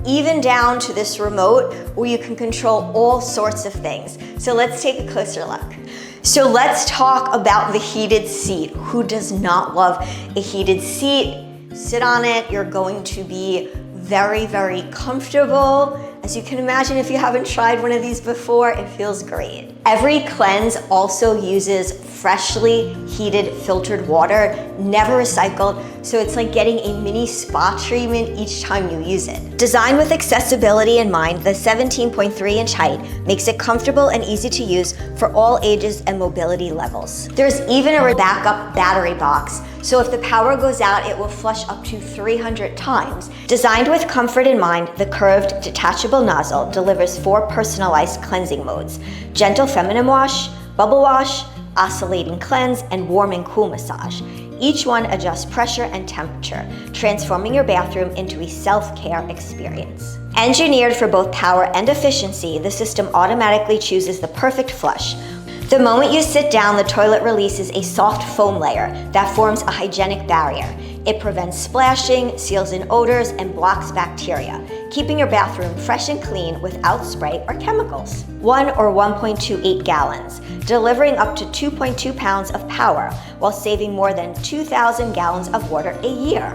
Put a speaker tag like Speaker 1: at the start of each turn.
Speaker 1: even down to this remote where you can control all sorts of things. So let's take a closer look. So let's talk about the heated seat. Who does not love a heated seat? Sit on it, you're going to be very, very comfortable. As you can imagine, if you haven't tried one of these before, it feels great. Every cleanse also uses freshly heated filtered water, never recycled, so it's like getting a mini spa treatment each time you use it. Designed with accessibility in mind, the 17.3-inch height makes it comfortable and easy to use for all ages and mobility levels. There's even a backup battery box, so if the power goes out, it will flush up to 300 times. Designed with comfort in mind, the curved, detachable nozzle delivers 4 personalized cleansing modes: gentle feminine wash, bubble wash, oscillating cleanse, and warm and cool massage. Each one adjusts pressure and temperature, transforming your bathroom into a self-care experience. Engineered for both power and efficiency, the system automatically chooses the perfect flush. The moment you sit down, the toilet releases a soft foam layer that forms a hygienic barrier. It prevents splashing, seals in odors, and blocks bacteria, keeping your bathroom fresh and clean without spray or chemicals. 1 or 1.28 gallons, delivering up to 2.2 pounds of power while saving more than 2,000 gallons of water a year.